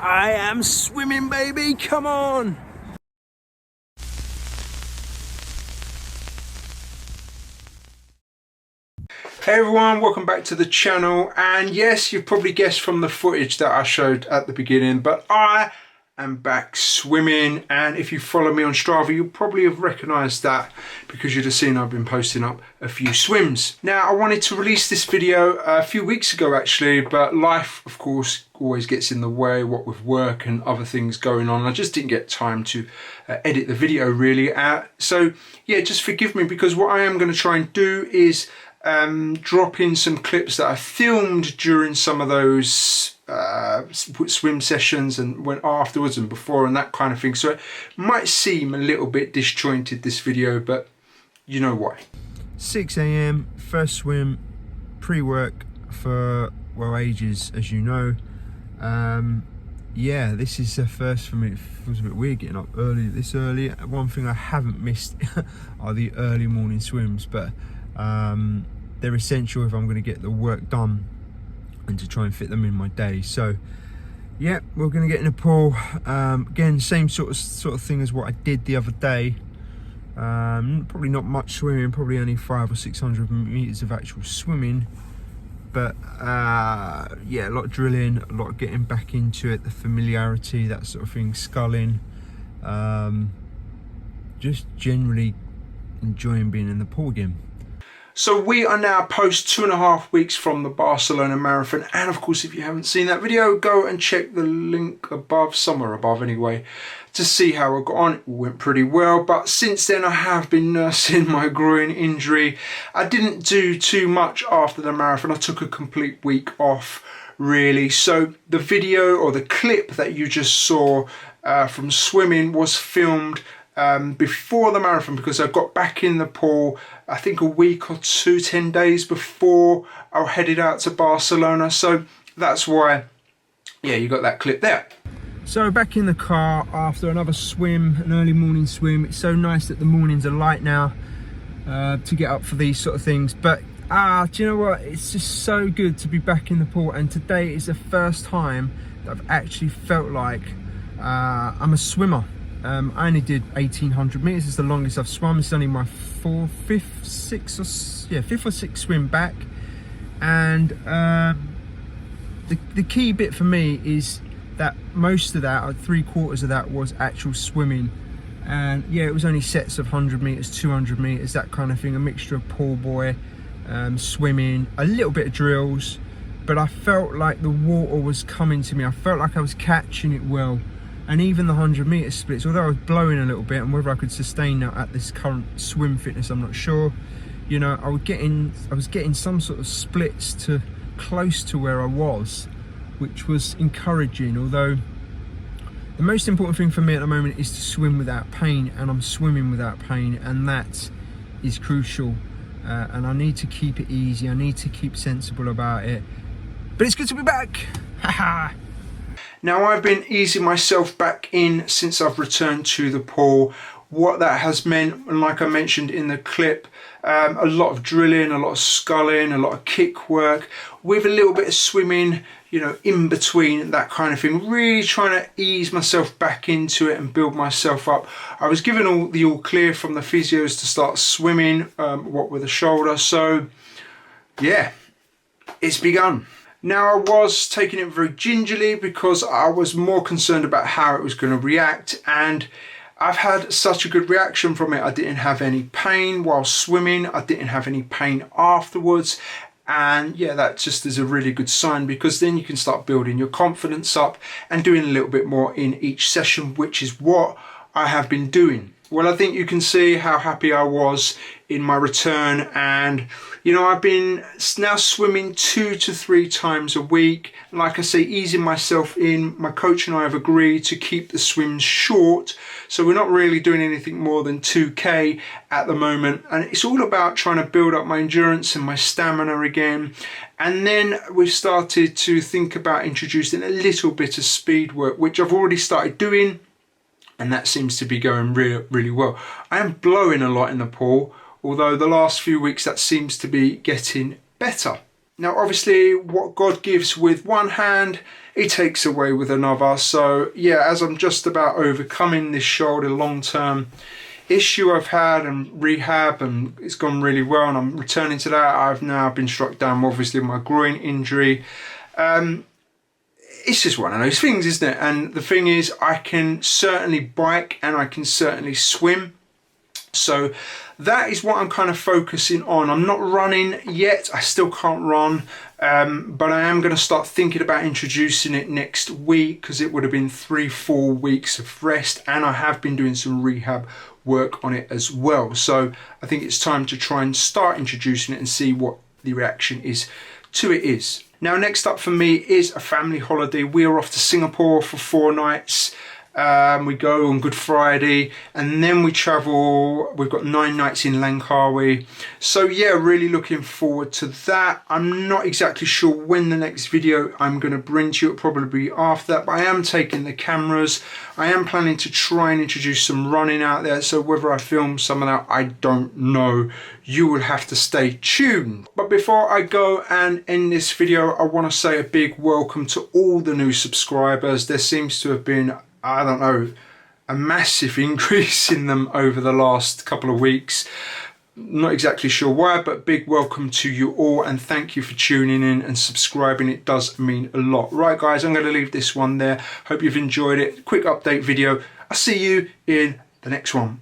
I am swimming, baby, come on. Hey everyone, welcome back to the channel. And yes, you've probably guessed from the footage that I showed at the beginning, but I am back swimming. And if you follow me on Strava, you'll probably have recognized that because you'd have seen I've been posting up a few swims. Now, I wanted to release this video a few weeks ago actually, but life of course always gets in the way, what with work and other things going on. I just didn't get time to edit the video really. So yeah, just forgive me, because what I am going to try and do is drop in some clips that I filmed during some of those swim sessions and went afterwards and before and that kind of thing. So it might seem a little bit disjointed, this video, but you know why. 6 AM, first swim, pre-work for, well, ages, as you know. Yeah, this is the first for me. It feels a bit weird getting up this early. One thing I haven't missed are the early morning swims, but they're essential if I'm going to get the work done and to try and fit them in my day. So yeah, we're going to get in the pool. Again, same sort of thing as what I did the other day. Probably not much swimming, probably only 500 or 600 meters of actual swimming, but yeah, a lot of drilling, a lot of getting back into it, the familiarity, that sort of thing, sculling, just generally enjoying being in the pool again. So we are now post 2.5 weeks from the Barcelona Marathon, and of course if you haven't seen that video, go and check the link above, somewhere above anyway, to see how I got on. It went pretty well, but since then I have been nursing my groin injury. I didn't do too much after the marathon. I took a complete week off really. So the video or the clip that you just saw from swimming was filmed before the marathon, because I got back in the pool I think a week or two, 10 days before I headed out to Barcelona. So that's why, yeah, you got that clip there. So back in the car after another swim, an early morning swim. It's so nice that the mornings are light now to get up for these sort of things. But do you know what, it's just so good to be back in the pool, and today is the first time that I've actually felt like I'm a swimmer. I only did 1800 meters. It's the longest I've swum. It's only my fifth or sixth swim back. And the key bit for me is that most of that, or 3/4 of that, was actual swimming. And yeah, it was only sets of 100 meters, 200 meters, that kind of thing. A mixture of pool boy, swimming, a little bit of drills. But I felt like the water was coming to me. I felt like I was catching it well. And even the 100 meter splits, although I was blowing a little bit, and whether I could sustain that at this current swim fitness, I'm not sure. You know, I was getting some sort of splits to close to where I was, which was encouraging. Although the most important thing for me at the moment is to swim without pain, and I'm swimming without pain, and that is crucial. And I need to keep it easy. I need to keep sensible about it. But it's good to be back. Haha. Now, I've been easing myself back in since I've returned to the pool. What that has meant, and like I mentioned in the clip, a lot of drilling, a lot of sculling, a lot of kick work, with a little bit of swimming, you know, in between, that kind of thing. Really trying to ease myself back into it and build myself up. I was given the all clear from the physios to start swimming, what with the shoulder. So yeah, it's begun. Now, I was taking it very gingerly because I was more concerned about how it was going to react, and I've had such a good reaction from it. I didn't have any pain while swimming. I didn't have any pain afterwards. And yeah, that just is a really good sign, because then you can start building your confidence up and doing a little bit more in each session, which is what I have been doing. Well, I think you can see how happy I was in my return, and you know, I've been now swimming 2 to 3 times a week. Like I say, easing myself in. My coach and I have agreed to keep the swims short, so we're not really doing anything more than 2K at the moment, and it's all about trying to build up my endurance and my stamina again. And then we've started to think about introducing a little bit of speed work, which I've already started doing, and that seems to be going really well. I am blowing a lot in the pool, although the last few weeks that seems to be getting better. Now obviously what God gives with one hand, he takes away with another. So yeah, as I'm just about overcoming this shoulder long-term issue I've had and rehab, and it's gone really well, and I'm returning to that, I've now been struck down obviously with my groin injury. It's just one of those things, isn't it? And the thing is, I can certainly bike and I can certainly swim. So that is what I'm kind of focusing on. I'm not running yet, I still can't run, but I am going to start thinking about introducing it next week, because it would have been 3-4 weeks of rest, and I have been doing some rehab work on it as well. So I think it's time to try and start introducing it and see what the reaction is to it is. Now next up for me is a family holiday. We are off to Singapore for 4 nights. We go on Good Friday and then we travel. We've got 9 nights in Langkawi. So yeah, really looking forward to that. I'm not exactly sure when the next video I'm going to bring to you. It'll probably be after that, but I am taking the cameras. I am planning to try and introduce some running out there. So whether I film some of that, I don't know. You will have to stay tuned. But before I go and end this video, I want to say a big welcome to all the new subscribers. There seems to have been, I don't know, a massive increase in them over the last couple of weeks. Not exactly sure why, but big welcome to you all, and thank you for tuning in and subscribing. It does mean a lot. Right guys, I'm going to leave this one there. Hope you've enjoyed it. Quick update video. I'll see you in the next one.